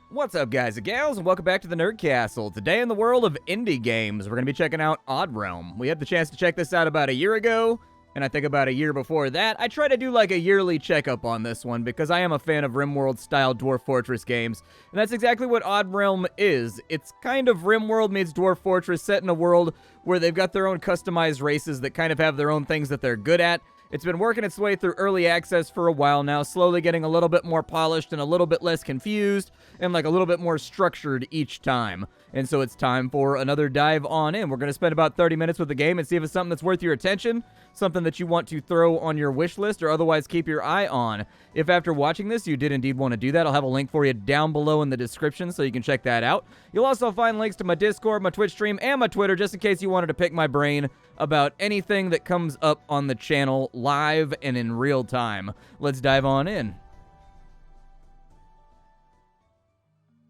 What's up, guys and gals, and welcome back to the Nerd Castle. Today in the world of indie games, we're going to be checking out Odd Realm. We had the chance to check this out about a year ago, and I think about a year before that. I try to do like a yearly checkup on this one because I am a fan of RimWorld-style Dwarf Fortress games, and that's exactly what Odd Realm is. It's kind of RimWorld meets Dwarf Fortress set in a world where they've got their own customized races that kind of have their own things that they're good at. It's been working its way through early access for a while now, slowly getting a little bit more polished and a little bit less confused, and like a little bit more structured each time. And so it's time for another dive on in. We're going to spend about 30 minutes with the game and see if it's something that's worth your attention, something that you want to throw on your wish list, or otherwise keep your eye on. If after watching this you did indeed want to do that, I'll have a link for you down below in the description so you can check that out. You'll also find links to my Discord, my Twitch stream, and my Twitter, just in case you wanted to pick my brain about anything that comes up on the channel live and in real time. Let's dive on in.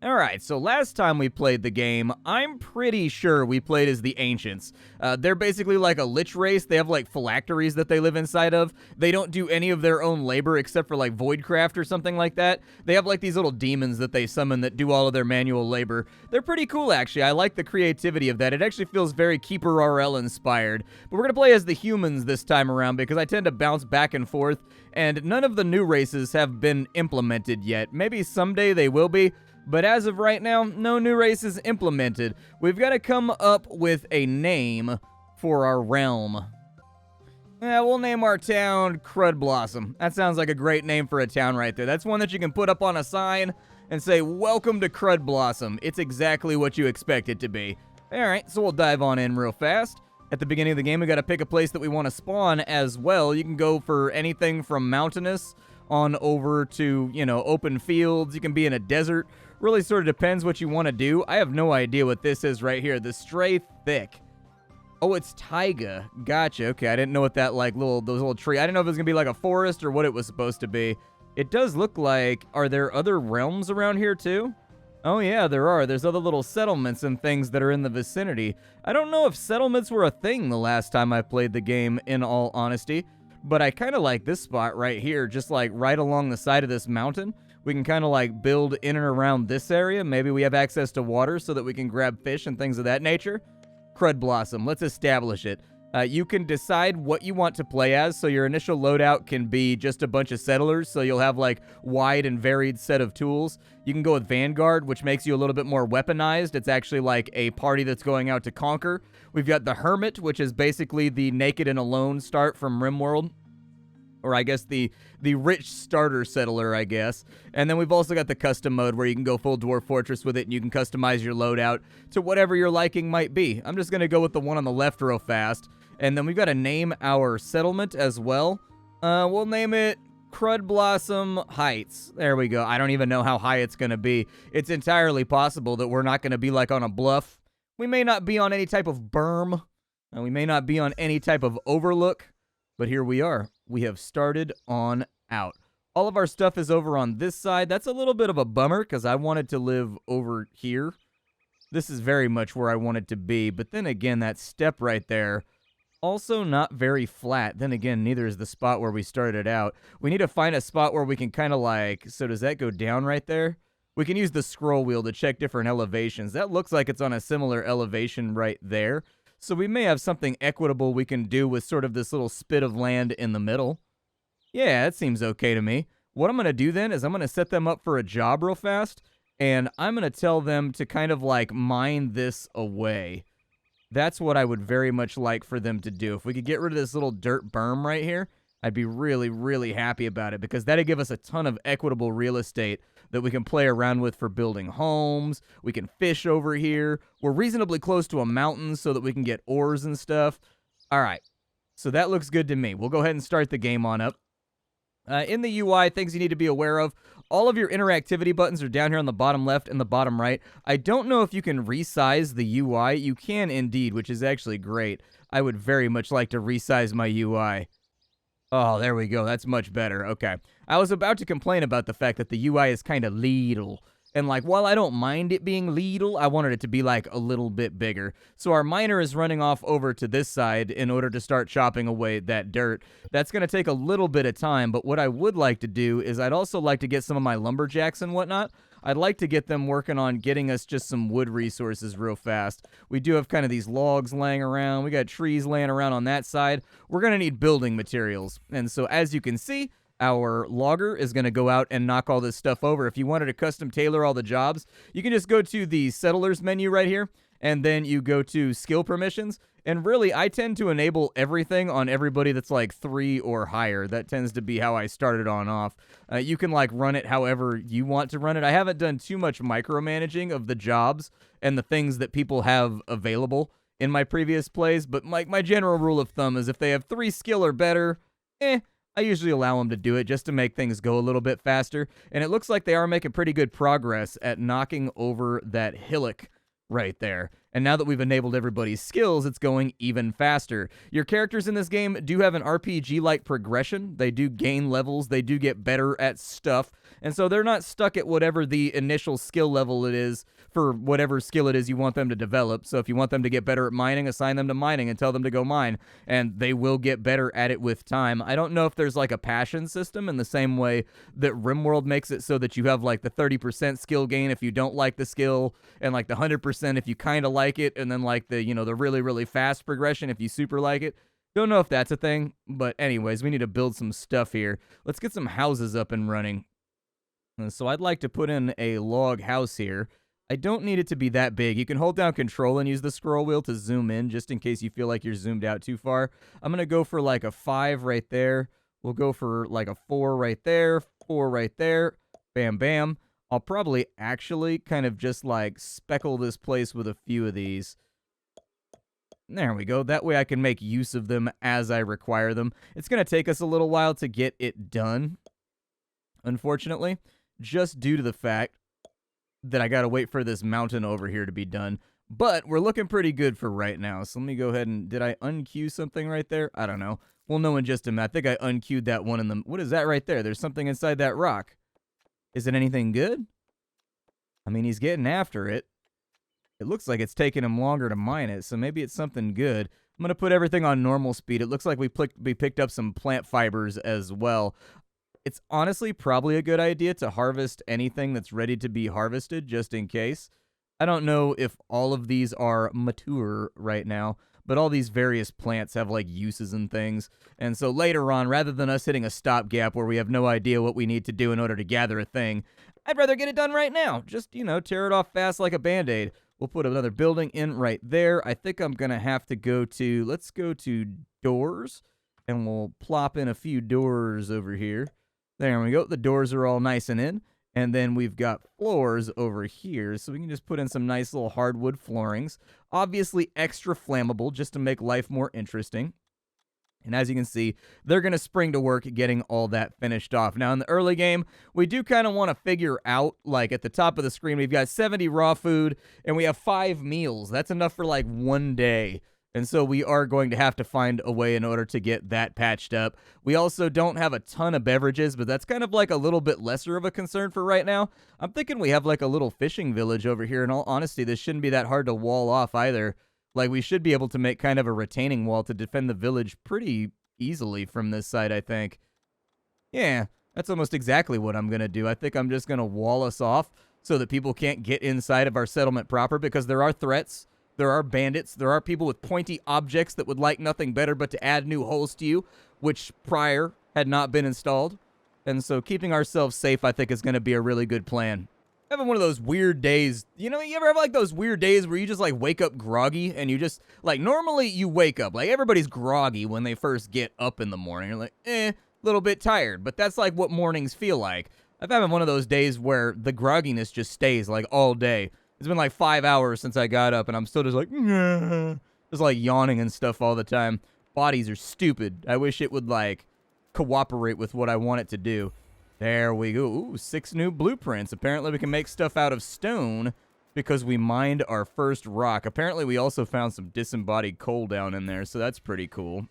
Alright, so last time we played the game, I'm pretty sure we played as the Ancients. They're basically like a lich race. They have like phylacteries that they live inside of. They don't do any of their own labor except for like Voidcraft or something like that. They have like these little demons that they summon that do all of their manual labor. They're pretty cool, actually. I like the creativity of that. It actually feels very Keeper RL inspired. But we're going to play as the humans this time around because I tend to bounce back and forth, and none of the new races have been implemented yet. Maybe someday they will be. But as of right now, no new races implemented. We've got to come up with a name for our realm. Yeah, we'll name our town Crud Blossom. That sounds like a great name for a town right there. That's one that you can put up on a sign and say, "Welcome to Crud Blossom." It's exactly what you expect it to be. Alright, so we'll dive on in real fast. At the beginning of the game, we got to pick a place that we want to spawn as well. You can go for anything from mountainous on over to, you know, open fields. You can be in a desert. Really sort of depends what you want to do. I have no idea what this is right here. The Stray Thick. Oh, it's taiga. Gotcha. Okay, I didn't know what that, like, those little tree. I didn't know if it was going to be like a forest or what it was supposed to be. It does look like, are there other realms around here too? Oh yeah, there are. There's other little settlements and things that are in the vicinity. I don't know if settlements were a thing the last time I played the game, in all honesty. But I kind of like this spot right here, just like right along the side of this mountain. We can kind of like build in and around this area. Maybe we have access to water so that we can grab fish and things of that nature. Crud Blossom, let's establish it. You can decide what you want to play as, so your initial loadout can be just a bunch of settlers, so you'll have like wide and varied set of tools. You can go with Vanguard, which makes you a little bit more weaponized. It's actually like a party that's going out to conquer. We've got the Hermit, which is basically the naked and alone start from RimWorld. Or I guess the rich starter settler, I guess. And then we've also got the custom mode where you can go full Dwarf Fortress with it, and you can customize your loadout to whatever your liking might be. I'm just going to go with the one on the left real fast. And then we've got to name our settlement as well. We'll name it Crud Blossom Heights. There we go. I don't even know how high it's going to be. It's entirely possible that we're not going to be like on a bluff. We may not be on any type of berm. And we may not be on any type of overlook. But here we are. We have started on out. All of our stuff is over on this side. That's a little bit of a bummer because I wanted to live over here. This is very much where I wanted to be. But then again, that step right there, also not very flat. Then again, neither is the spot where we started out. We need to find a spot where we can kind of like, so does that go down right there? We can use the scroll wheel to check different elevations. That looks like it's on a similar elevation right there. So we may have something equitable we can do with sort of this little spit of land in the middle. Yeah, that seems okay to me. What I'm going to do then is I'm going to set them up for a job real fast, and I'm going to tell them to kind of like mine this away. That's what I would very much like for them to do. If we could get rid of this little dirt berm right here, I'd be really, really happy about it because that'd give us a ton of equitable real estate that we can play around with for building homes. We can fish over here. We're reasonably close to a mountain so that we can get ores and stuff. All right, so that looks good to me. We'll go ahead and start the game on up. In the UI, things you need to be aware of. All of your interactivity buttons are down here on the bottom left and the bottom right. I don't know if you can resize the UI. You can indeed, which is actually great. I would very much like to resize my UI. Oh, there we go. That's much better. Okay. I was about to complain about the fact that the UI is kind of little. And, like, while I don't mind it being little, I wanted it to be, like, a little bit bigger. So our miner is running off over to this side in order to start chopping away that dirt. That's going to take a little bit of time, but what I would like to do is I'd also like to get some of my lumberjacks and whatnot. I'd like to get them working on getting us just some wood resources real fast. We do have kind of these logs laying around. We got trees laying around on that side. We're going to need building materials. And so as you can see, our logger is going to go out and knock all this stuff over. If you wanted to custom tailor all the jobs, you can just go to the settlers menu right here, and then you go to skill permissions. And really, I tend to enable everything on everybody that's like 3 or higher. That tends to be how I started on off. You can like run it however you want to run it. I haven't done too much micromanaging of the jobs and the things that people have available in my previous plays, but my general rule of thumb is if they have 3 skill or better, I usually allow them to do it just to make things go a little bit faster. And it looks like they are making pretty good progress at knocking over that hillock right there. And now that we've enabled everybody's skills, it's going even faster. Your characters in this game do have an RPG-like progression. They do gain levels. They do get better at stuff. And so they're not stuck at whatever the initial skill level it is for whatever skill it is you want them to develop. So if you want them to get better at mining, assign them to mining and tell them to go mine. And they will get better at it with time. I don't know if there's like a passion system in the same way that RimWorld makes it so that you have like the 30% skill gain if you don't like the skill and like the 100% if you kind of like it, and then like the, the really, really fast progression if you super like it. Don't know if that's a thing, but anyways, we need to build some stuff here. Let's get some houses up and running. And so I'd like to put in a log house here. I don't need it to be that big. You can hold down control and use the scroll wheel to zoom in just in case you feel like you're zoomed out too far. I'm going to go for like a 5 right there. We'll go for like a 4 right there, 4 right there. Bam, bam. I'll probably actually kind of just like speckle this place with a few of these. There we go. That way I can make use of them as I require them. It's going to take us a little while to get it done, unfortunately, just due to the fact that I got to wait for this mountain over here to be done. But we're looking pretty good for right now. So let me go ahead and... Did I unqueue something right there? I don't know. We'll know in just a minute. I think I unqueued that one in the... What is that right there? There's something inside that rock. Is it anything good? I mean, he's getting after it. It looks like it's taking him longer to mine it, so maybe it's something good. I'm going to put everything on normal speed. It looks like we picked up some plant fibers as well. It's honestly probably a good idea to harvest anything that's ready to be harvested, just in case. I don't know if all of these are mature right now, but all these various plants have like uses and things. And so later on, rather than us hitting a stopgap where we have no idea what we need to do in order to gather a thing, I'd rather get it done right now. Just, tear it off fast like a Band-Aid. We'll put another building in right there. I think I'm going to have to go to, let's go to doors, and we'll plop in a few doors over here. There we go. The doors are all nice and in. And then we've got floors over here, so we can just put in some nice little hardwood floorings. Obviously extra flammable, just to make life more interesting. And as you can see, they're going to spring to work getting all that finished off. Now, in the early game, we do kind of want to figure out, like, at the top of the screen, we've got 70 raw food, and we have 5 meals. That's enough for, like, 1 day. And so we are going to have to find a way in order to get that patched up. We also don't have a ton of beverages, but that's kind of like a little bit lesser of a concern for right now. I'm thinking we have like a little fishing village over here. In all honesty, this shouldn't be that hard to wall off either. Like, we should be able to make kind of a retaining wall to defend the village pretty easily from this side, I think. Yeah, that's almost exactly what I'm going to do. I think I'm just going to wall us off so that people can't get inside of our settlement proper, because there are threats. There are bandits. There are people with pointy objects that would like nothing better but to add new holes to you, which prior had not been installed. And so keeping ourselves safe, I think, is going to be a really good plan. Having one of those weird days, you ever have like those weird days where you just like wake up groggy and you just, like, normally you wake up, like, everybody's groggy when they first get up in the morning. You're like, a little bit tired, but that's like what mornings feel like. I've had one of those days where the grogginess just stays like all day. It's been like 5 hours since I got up, and I'm still just like, just like yawning and stuff all the time. Bodies are stupid. I wish it would like cooperate with what I want it to do. There we go. Ooh, 6 new blueprints. Apparently we can make stuff out of stone because we mined our first rock. Apparently we also found some disembodied coal down in there, so that's pretty cool.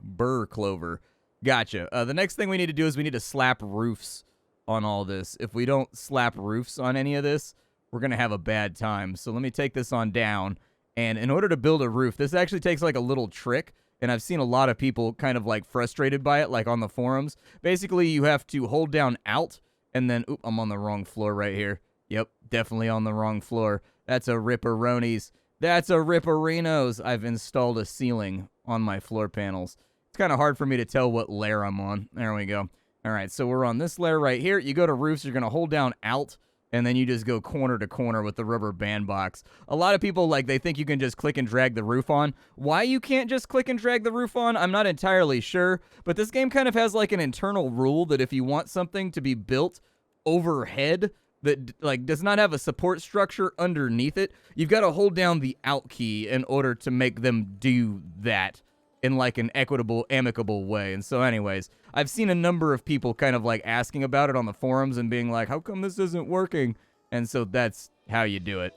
Burr clover. Gotcha. The next thing we need to do is we need to slap roofs on all this. If we don't slap roofs on any of this, we're going to have a bad time. So let me take this on down. And in order to build a roof, this actually takes like a little trick. And I've seen a lot of people kind of like frustrated by it, like on the forums. Basically, you have to hold down Alt And then, oop, I'm on the wrong floor right here. Yep, definitely on the wrong floor. That's a Ripperonis. That's a Ripperinos. I've installed a ceiling on my floor panels. It's kind of hard for me to tell what layer I'm on. There we go. All right, so we're on this layer right here. You go to roofs, you're going to hold down Alt, and then you just go corner to corner with the rubber band box. A lot of people, like, they think you can just click and drag the roof on. Why you can't just click and drag the roof on, I'm not entirely sure, but this game kind of has, like, an internal rule that if you want something to be built overhead that, like, does not have a support structure underneath it, you've got to hold down the Alt key in order to make them do that in, like, an equitable, amicable way. And so anyways, I've seen a number of people kind of, like, asking about it on the forums and being like, how come this isn't working? And so that's how you do it.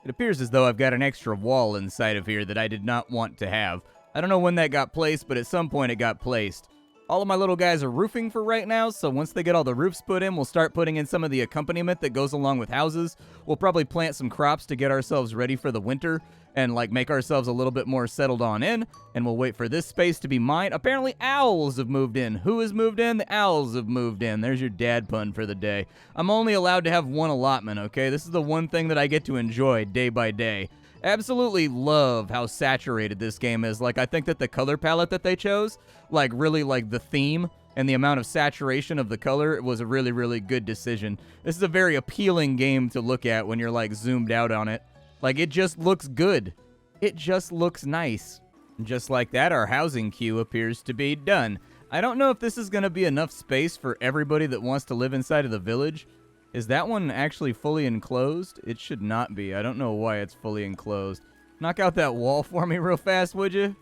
It appears as though I've got an extra wall inside of here that I did not want to have. I don't know when that got placed, but at some point it got placed. All of my little guys are roofing for right now, so once they get all the roofs put in, we'll start putting in some of the accompaniment that goes along with houses. We'll probably plant some crops to get ourselves ready for the winter and, like, make ourselves a little bit more settled on in, and we'll wait for this space to be mine. Apparently, owls have moved in. Who has moved in? The owls have moved in. There's your dad pun for the day. I'm only allowed to have one allotment, okay? This is the one thing that I get to enjoy day by day. Absolutely love how saturated this game is. Like, I think that the color palette that they chose, like, really, like, the theme and the amount of saturation of the color was a really, really good decision. This is a very appealing game to look at when you're, like, zoomed out on it. Like, it just looks good. It just looks nice. And just like that, our housing queue appears to be done. I don't know if this is going to be enough space for everybody that wants to live inside of the village. Is that one actually fully enclosed? It should not be. I don't know why it's fully enclosed. Knock out that wall for me real fast, would you?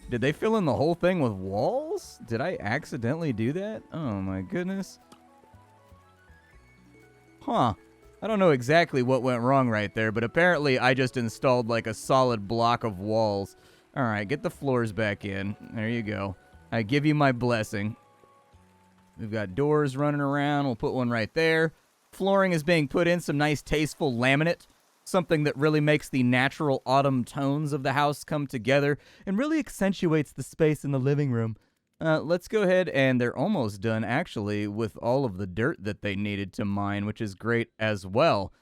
Did they fill in the whole thing with walls? Did I accidentally do that? Oh my goodness. Huh. I don't know exactly what went wrong right there, but apparently I just installed like a solid block of walls. All right, get the floors back in. There you go. I give you my blessing. We've got doors running around. We'll put one right there. Flooring is being put in, some nice tasteful laminate. Something that really makes the natural autumn tones of the house come together and really accentuates the space in the living room. Let's go ahead, and they're almost done, actually, with all of the dirt that they needed to mine, which is great as well.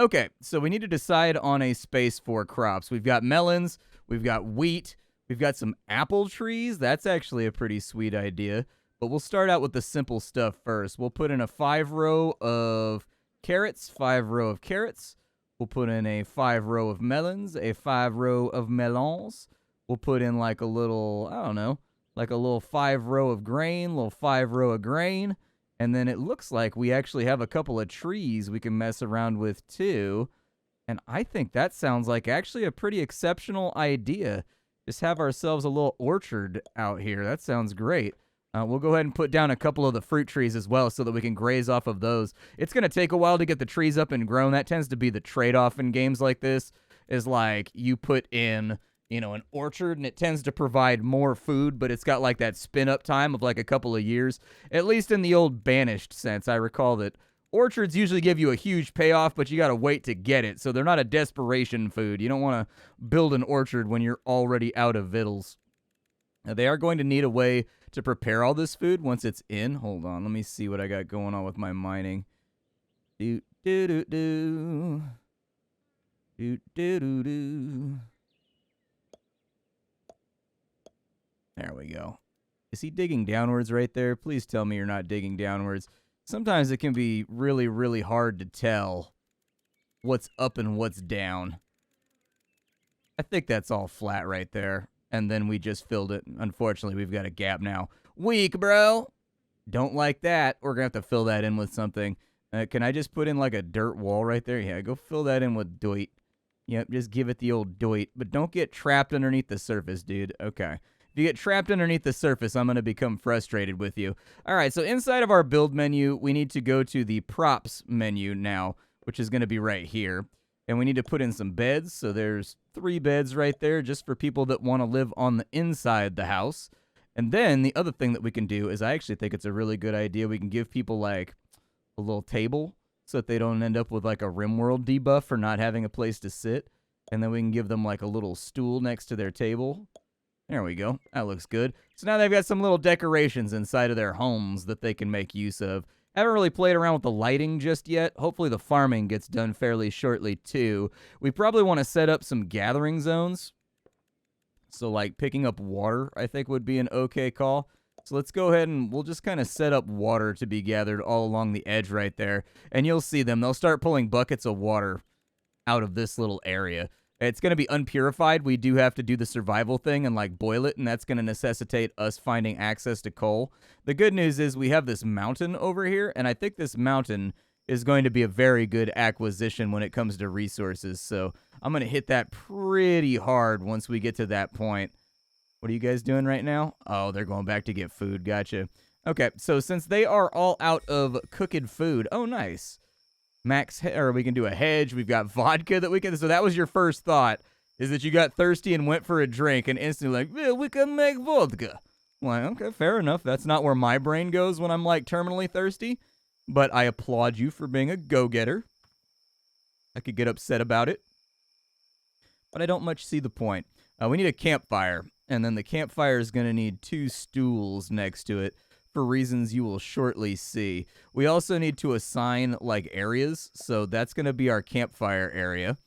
Okay, so we need to decide on a space for crops. We've got melons, we've got wheat, we've got some apple trees. That's actually a pretty sweet idea. But we'll start out with the simple stuff first. We'll put in a 5-row of carrots, 5-row of carrots. We'll put in a 5-row of melons, a 5-row of melons. We'll put in like a little, I don't know, like a little 5-row of grain, little 5-row of grain. And then it looks like we actually have a couple of trees we can mess around with too. And I think that sounds like actually a pretty exceptional idea. Just have ourselves a little orchard out here. That sounds great. We'll go ahead and put down a couple of the fruit trees as well so that we can graze off of those. It's going to take a while to get the trees up and grown. That tends to be the trade-off in games like this, is like you put in, you know, an orchard and it tends to provide more food, but it's got like that spin-up time of like a couple of years. At least in the old Banished sense, I recall that orchards usually give you a huge payoff, but you got to wait to get it. So they're not a desperation food. You don't want to build an orchard when you're already out of victuals. Now, they are going to need a way to prepare all this food once it's in. Hold on, let me see what I got going on with my mining. Do do do do. Do do do do. There we go. Is he digging downwards right there? Please tell me you're not digging downwards. Sometimes it can be really, really hard to tell what's up and what's down. I think that's all flat right there. And then we just filled it. Unfortunately, we've got a gap now. Weak, bro. Don't like that. We're going to have to fill that in with something. Can I just put in like a dirt wall right there? Yeah, go fill that in with doit. Yep, just give it the old doit. But don't get trapped underneath the surface, dude. Okay. If you get trapped underneath the surface, I'm going to become frustrated with you. All right, so inside of our build menu, we need to go to the props menu now, which is going to be right here. And we need to put in some beds. So there's 3 beds right there just for people that want to live on the inside the house. And then the other thing that we can do is I actually think it's a really good idea. We can give people like a little table so that they don't end up with like a RimWorld debuff for not having a place to sit. And then we can give them like a little stool next to their table. There we go. That looks good. So now they've got some little decorations inside of their homes that they can make use of. Haven't really played around with the lighting just yet. Hopefully the farming gets done fairly shortly too. We probably want to set up some gathering zones. So like picking up water, I think would be an okay call. So let's go ahead and we'll just kind of set up water to be gathered all along the edge right there. And you'll see them. They'll start pulling buckets of water out of this little area. It's going to be unpurified. We do have to do the survival thing and like boil it, and that's going to necessitate us finding access to coal. The good news is we have this mountain over here, and I think this mountain is going to be a very good acquisition when it comes to resources. So I'm going to hit that pretty hard once we get to that point. What are you guys doing right now? Oh, they're going back to get food. Gotcha. Okay, so since they are all out of cooked food, oh, nice. Or we can do a hedge. We've got vodka that we can. So that was your first thought, is that you got thirsty and went for a drink and instantly like, yeah, we can make vodka. Well, okay, fair enough. That's not where my brain goes when I'm like terminally thirsty. But I applaud you for being a go-getter. I could get upset about it, but I don't much see the point. We need a campfire, and then the campfire is going to need 2 stools next to it for reasons you will shortly see. We also need to assign like areas, so that's going to be our campfire area.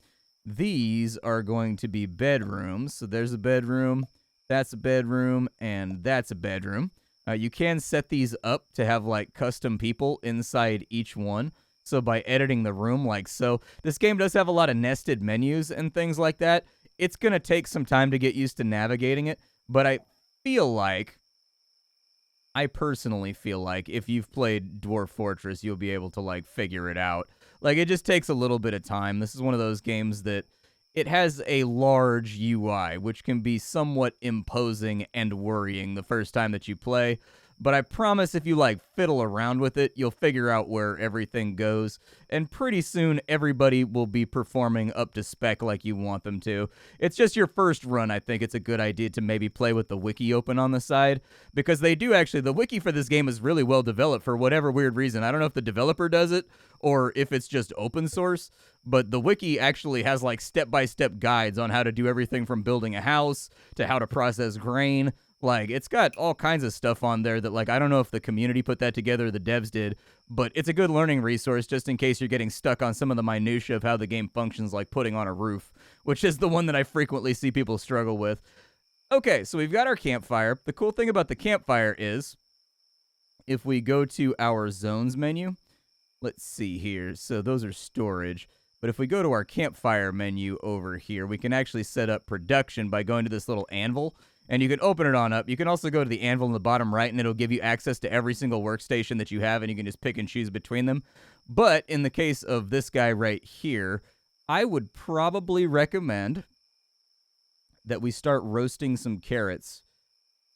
These are going to be bedrooms, so there's a bedroom, that's a bedroom, and that's a bedroom. You can set these up to have like custom people inside each one. So by editing the room like so, this game does have a lot of nested menus and things like that. It's going to take some time to get used to navigating it, but I personally feel like if you've played Dwarf Fortress, you'll be able to like figure it out. Like it just takes a little bit of time. This is one of those games that it has a large UI, which can be somewhat imposing and worrying the first time that you play. But I promise if you like fiddle around with it, you'll figure out where everything goes. And pretty soon, everybody will be performing up to spec like you want them to. It's just your first run, I think it's a good idea to maybe play with the wiki open on the side. Because they do actually, the wiki for this game is really well developed for whatever weird reason. I don't know if the developer does it or if it's just open source. But the wiki actually has like step-by-step guides on how to do everything from building a house to how to process grain. Like, it's got all kinds of stuff on there that, like, I don't know if the community put that together or the devs did, but it's a good learning resource just in case you're getting stuck on some of the minutia of how the game functions, like putting on a roof, which is the one that I frequently see people struggle with. Okay, so we've got our campfire. The cool thing about the campfire is, if we go to our zones menu, let's see here. So those are storage. But if we go to our campfire menu over here, we can actually set up production by going to this little anvil. And you can open it on up. You can also go to the anvil in the bottom right, and it'll give you access to every single workstation that you have, and you can just pick and choose between them. But in the case of this guy right here, I would probably recommend that we start roasting some carrots.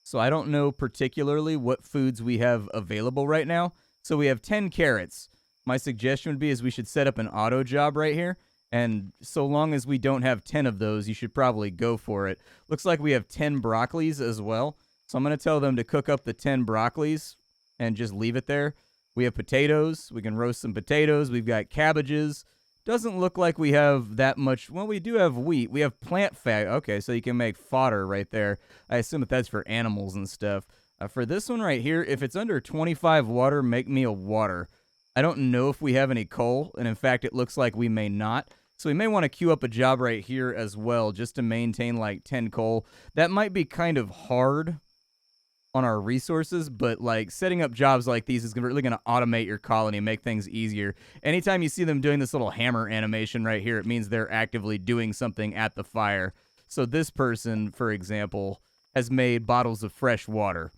So I don't know particularly what foods we have available right now. So we have 10 carrots. My suggestion would be is we should set up an auto job right here. And so long as we don't have 10 of those, you should probably go for it. Looks like we have 10 broccolis as well. So I'm going to tell them to cook up the 10 broccolis and just leave it there. We have potatoes. We can roast some potatoes. We've got cabbages. Doesn't look like we have that much. Well, we do have wheat. We have plant fat. Okay, so you can make fodder right there. I assume that that's for animals and stuff. For this one right here, if it's under 25 water, make me a water. I don't know if we have any coal, and in fact, it looks like we may not. So we may want to queue up a job right here as well, just to maintain like 10 coal. That might be kind of hard on our resources, but like setting up jobs like these is really going to automate your colony and make things easier. Anytime you see them doing this little hammer animation right here, it means they're actively doing something at the fire. So this person, for example, has made bottles of fresh water,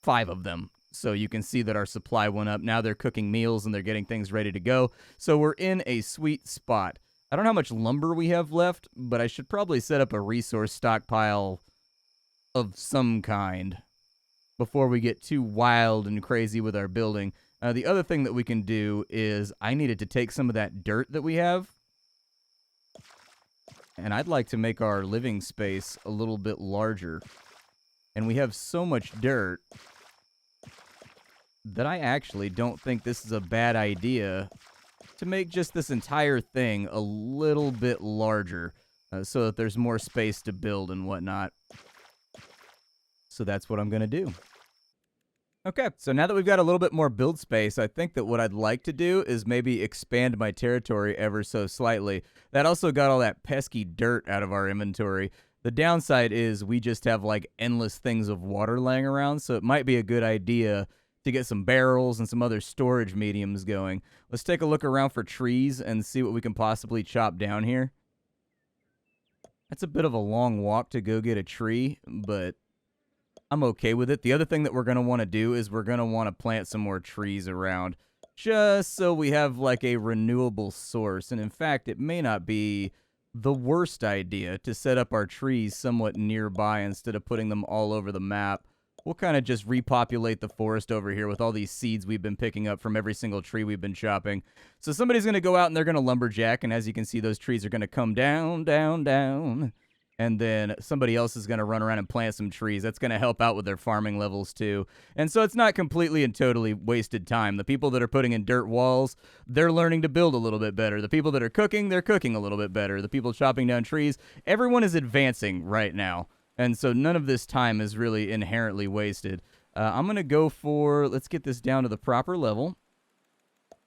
5 of them. So you can see that our supply went up. Now they're cooking meals and they're getting things ready to go. So we're in a sweet spot. I don't know how much lumber we have left, but I should probably set up a resource stockpile of some kind before we get too wild and crazy with our building. The other thing that we can do is I needed to take some of that dirt that we have, and I'd like to make our living space a little bit larger. And we have so much dirt that I actually don't think this is a bad idea to make just this entire thing a little bit larger so that there's more space to build and whatnot. So that's what I'm going to do. Okay, so now that we've got a little bit more build space, I think that what I'd like to do is maybe expand my territory ever so slightly. That also got all that pesky dirt out of our inventory. The downside is we just have like endless things of water laying around, so it might be a good idea to get some barrels and some other storage mediums going. Let's take a look around for trees and see what we can possibly chop down here. That's a bit of a long walk to go get a tree, but I'm okay with it. The other thing that we're going to want to do is we're going to want to plant some more trees around just so we have like a renewable source. And in fact, it may not be the worst idea to set up our trees somewhat nearby instead of putting them all over the map. We'll kind of just repopulate the forest over here with all these seeds we've been picking up from every single tree we've been chopping. So somebody's going to go out and they're going to lumberjack, and as you can see, those trees are going to come down, down, down. And then somebody else is going to run around and plant some trees. That's going to help out with their farming levels too. And so it's not completely and totally wasted time. The people that are putting in dirt walls, they're learning to build a little bit better. The people that are cooking, they're cooking a little bit better. The people chopping down trees, everyone is advancing right now. And so none of this time is really inherently wasted. I'm going to go for, let's get this down to the proper level.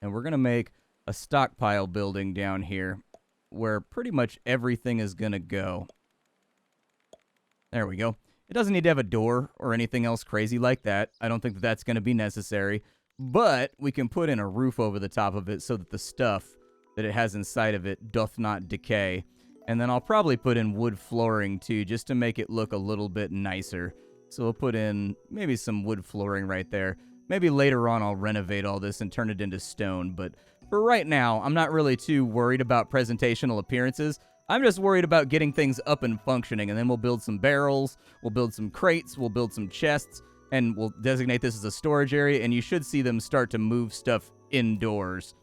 And we're going to make a stockpile building down here where pretty much everything is going to go. There we go. It doesn't need to have a door or anything else crazy like that. I don't think that that's going to be necessary. But we can put in a roof over the top of it so that the stuff that it has inside of it doth not decay. And then I'll probably put in wood flooring too, just to make it look a little bit nicer. So we'll put in maybe some wood flooring right there. Maybe later on I'll renovate all this and turn it into stone. But for right now, I'm not really too worried about presentational appearances. I'm just worried about getting things up and functioning, and then we'll build some barrels, we'll build some crates, we'll build some chests, and we'll designate this as a storage area, and you should see them start to move stuff indoors.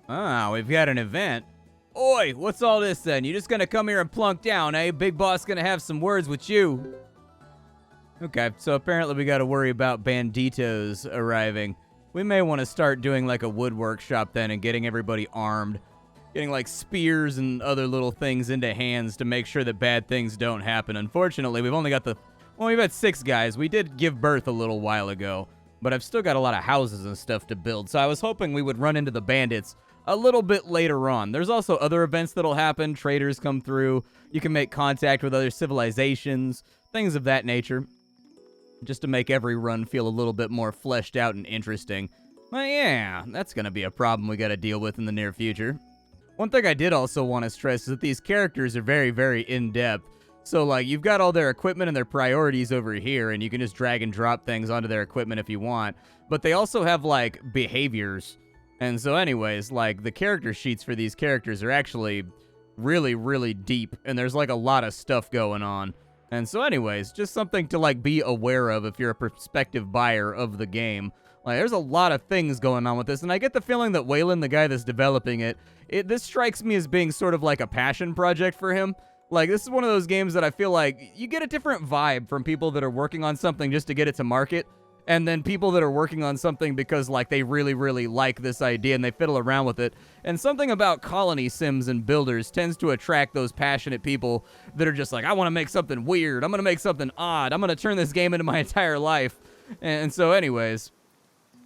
Ah, we've got an event. Oi, what's all this then? You just gonna come here and plunk down, eh? Big boss gonna have some words with you. Okay, so apparently we gotta worry about banditos arriving. We may want to start doing like a wood workshop then and getting everybody armed. Getting like spears and other little things into hands to make sure that bad things don't happen. Unfortunately, we've only got we've had 6 guys. We did give birth a little while ago, but I've still got a lot of houses and stuff to build. So I was hoping we would run into the bandits a little bit later on. There's also other events that'll happen. Traders come through. You can make contact with other civilizations, things of that nature, just to make every run feel a little bit more fleshed out and interesting. But yeah, that's going to be a problem we got to deal with in the near future. One thing I did also want to stress is that these characters are very, very in-depth. So, like, you've got all their equipment and their priorities over here, and you can just drag and drop things onto their equipment if you want. But they also have, like, behaviors. And so anyways, like, the character sheets for these characters are actually really, really deep, and there's, like, a lot of stuff going on. And so anyways, just something to, like, be aware of if you're a prospective buyer of the game. Like, there's a lot of things going on with this, and I get the feeling that Waylon, the guy that's developing this strikes me as being sort of like a passion project for him. Like, this is one of those games that I feel like you get a different vibe from people that are working on something just to get it to market, and then people that are working on something because, like, they really, really like this idea and they fiddle around with it. And something about colony sims and builders tends to attract those passionate people that are just like, I want to make something weird, I'm going to make something odd, I'm going to turn this game into my entire life. And so anyways,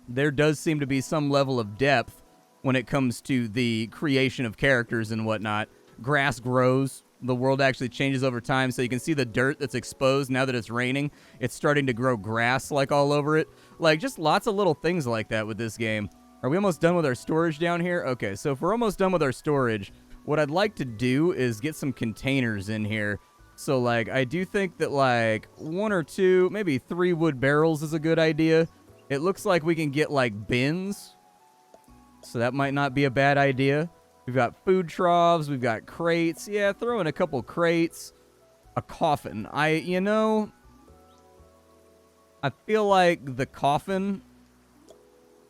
there does seem to be some level of depth when it comes to the creation of characters and whatnot. Grass grows. The world actually changes over time, so you can see the dirt that's exposed now that it's raining. It's starting to grow grass, like, all over it. Like, just lots of little things like that with this game. Are we almost done with our storage down here? Okay, so if we're almost done with our storage, what I'd like to do is get some containers in here. So, like, I do think that, like, 1 or 2, maybe 3 wood barrels is a good idea. It looks like we can get, like, bins. So that might not be a bad idea. We've got food troughs. We've got crates. Yeah, throw in a couple crates. A coffin. I feel like the coffin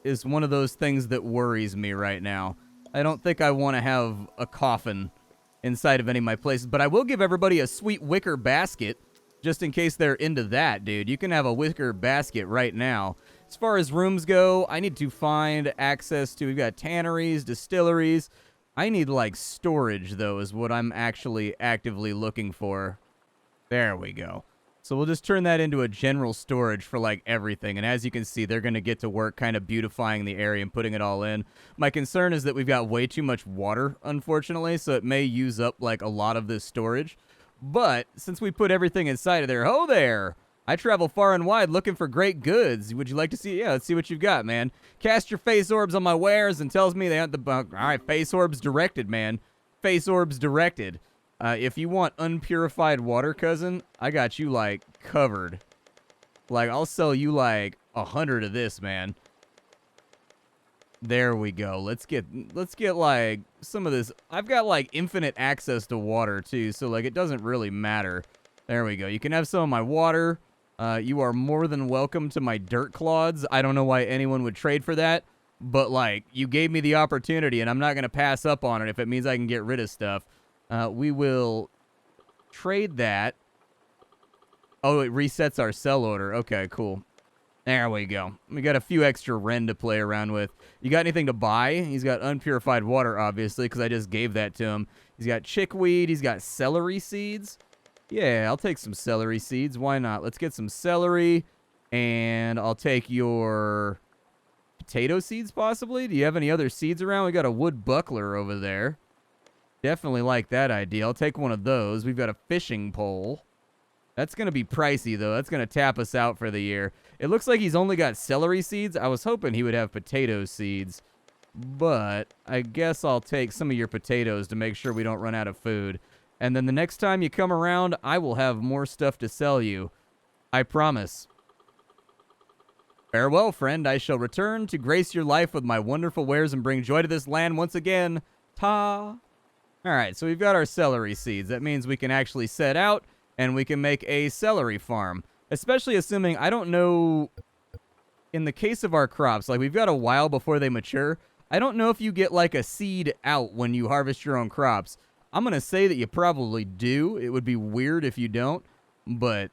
is one of those things that worries me right now. I don't think I want to have a coffin inside of any of my places, but I will give everybody a sweet wicker basket just in case they're into that, dude. You can have a wicker basket right now. As far as rooms go, I need to find access to, we've got tanneries, distilleries. I need, like, storage, though, is what I'm actually actively looking for. There we go. So we'll just turn that into a general storage for like everything. And as you can see, they're going to get to work kind of beautifying the area and putting it all in. My concern is that we've got way too much water, unfortunately, so it may use up like a lot of this storage. But since we put everything inside of there, oh there! I travel far and wide looking for great goods. Would you like to see? Yeah, let's see what you've got, man. Cast your face orbs on my wares and tells me they aren't the... All right, face orbs directed, man. Face orbs directed. If you want unpurified water, cousin, I got you, like, covered. Like, I'll sell you, like, 100 of this, man. There we go. Let's get, like, some of this. I've got, like, infinite access to water, too, so, like, it doesn't really matter. There we go. You can have some of my water. You are more than welcome to my dirt clods. I don't know why anyone would trade for that, but, like, you gave me the opportunity, and I'm not going to pass up on it if it means I can get rid of stuff. We will trade that. Oh, it resets our sell order. Okay, cool. There we go. We got a few extra Ren to play around with. You got anything to buy? He's got unpurified water, obviously, because I just gave that to him. He's got chickweed. He's got celery seeds. Yeah, I'll take some celery seeds. Why not? Let's get some celery, and I'll take your potato seeds, possibly. Do you have any other seeds around? We got a wood buckler over there. Definitely like that idea. I'll take one of those. We've got a fishing pole. That's going to be pricey, though. That's going to tap us out for the year. It looks like he's only got celery seeds. I was hoping he would have potato seeds. But I guess I'll take some of your potatoes to make sure we don't run out of food. And then the next time you come around, I will have more stuff to sell you. I promise. Farewell, friend. I shall return to grace your life with my wonderful wares and bring joy to this land once again. Ta! Alright, so we've got our celery seeds. That means we can actually set out, and we can make a celery farm. Especially assuming, I don't know, in the case of our crops, like we've got a while before they mature. I don't know if you get like a seed out when you harvest your own crops. I'm going to say that you probably do. It would be weird if you don't, but,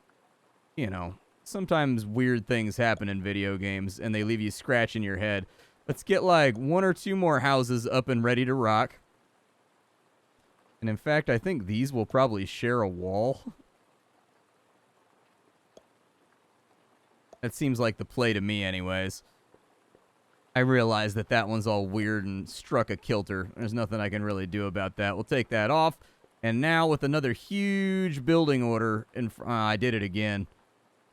you know, sometimes weird things happen in video games, and they leave you scratching your head. Let's get like 1 or 2 more houses up and ready to rock. And in fact, I think these will probably share a wall. That seems like the play to me anyways. I realize that that one's all weird and struck a kilter. There's nothing I can really do about that. We'll take that off. And now with another huge building order, I did it again.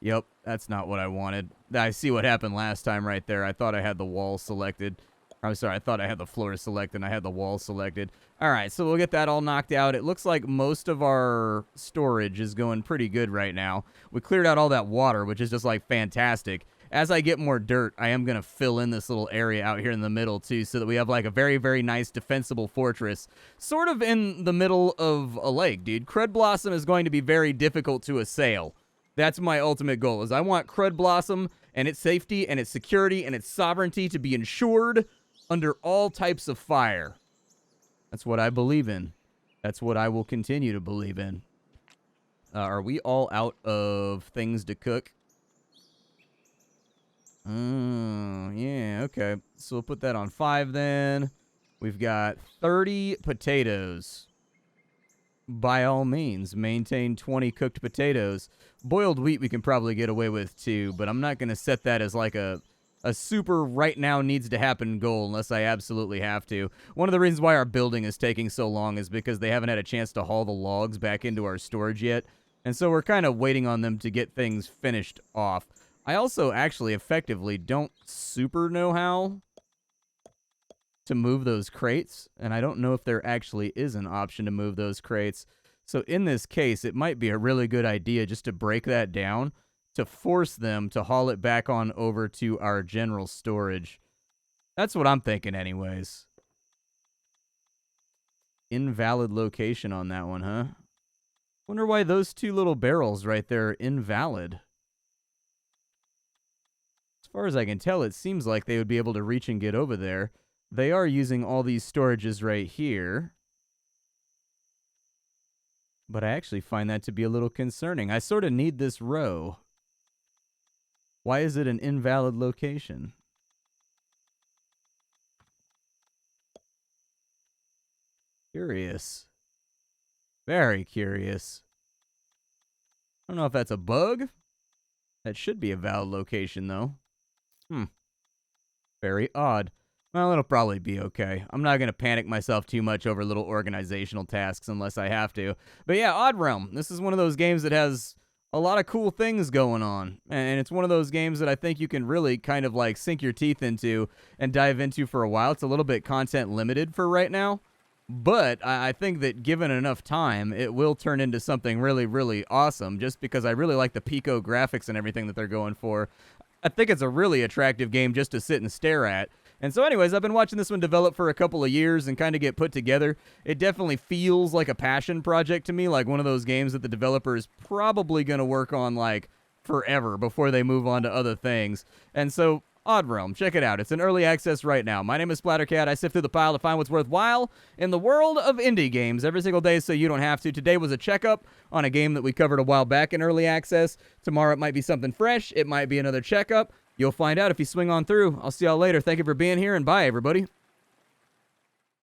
Yep, that's not what I wanted. I see what happened last time right there. I thought I had the wall selected. I'm sorry, I thought I had the floor selected and I had the wall selected. All right, so we'll get that all knocked out. It looks like most of our storage is going pretty good right now. We cleared out all that water, which is just like fantastic. As I get more dirt, I am going to fill in this little area out here in the middle too, so that we have like a very, very nice defensible fortress sort of in the middle of a lake, dude. Crud Blossom is going to be very difficult to assail. That's my ultimate goal, is I want Crud Blossom and its safety and its security and its sovereignty to be ensured under all types of fire. That's what I believe in. That's what I will continue to believe in. Are we all out of things to cook? Yeah, okay. So we'll put that on 5 then. We've got 30 potatoes. By all means, maintain 20 cooked potatoes. Boiled wheat we can probably get away with too, but I'm not going to set that as like a super right now needs to happen goal unless I absolutely have to. One of the reasons why our building is taking so long is because they haven't had a chance to haul the logs back into our storage yet. And so we're kind of waiting on them to get things finished off. I also actually effectively don't super know how to move those crates, and I don't know if there actually is an option to move those crates. So in this case, it might be a really good idea just to break that down to force them to haul it back on over to our general storage. That's what I'm thinking anyways. Invalid location on that one, huh? Wonder why those 2 little barrels right there are invalid. As far as I can tell, it seems like they would be able to reach and get over there. They are using all these storages right here. But I actually find that to be a little concerning. I sort of need this row. Why is it an invalid location? Curious. Very curious. I don't know if that's a bug. That should be a valid location, though. Very odd. Well, it'll probably be okay. I'm not going to panic myself too much over little organizational tasks unless I have to. But yeah, Odd Realm. This is one of those games that has a lot of cool things going on. And it's one of those games that I think you can really kind of like sink your teeth into and dive into for a while. It's a little bit content limited for right now. But I think that given enough time, it will turn into something really, really awesome just because I really like the Pico graphics and everything that they're going for. I think it's a really attractive game just to sit and stare at. And so anyways, I've been watching this one develop for a couple of years and kind of get put together. It definitely feels like a passion project to me, like one of those games that the developer is probably going to work on like forever before they move on to other things. And so Odd Realm, check it out. It's in early access right now. My name is Splattercat. I sift through the pile to find what's worthwhile in the world of indie games every single day so you don't have to. Today was a checkup on a game that we covered a while back in early access. Tomorrow it might be something fresh. It might be another checkup. You'll find out if you swing on through. I'll see y'all later. Thank you for being here, and bye, everybody.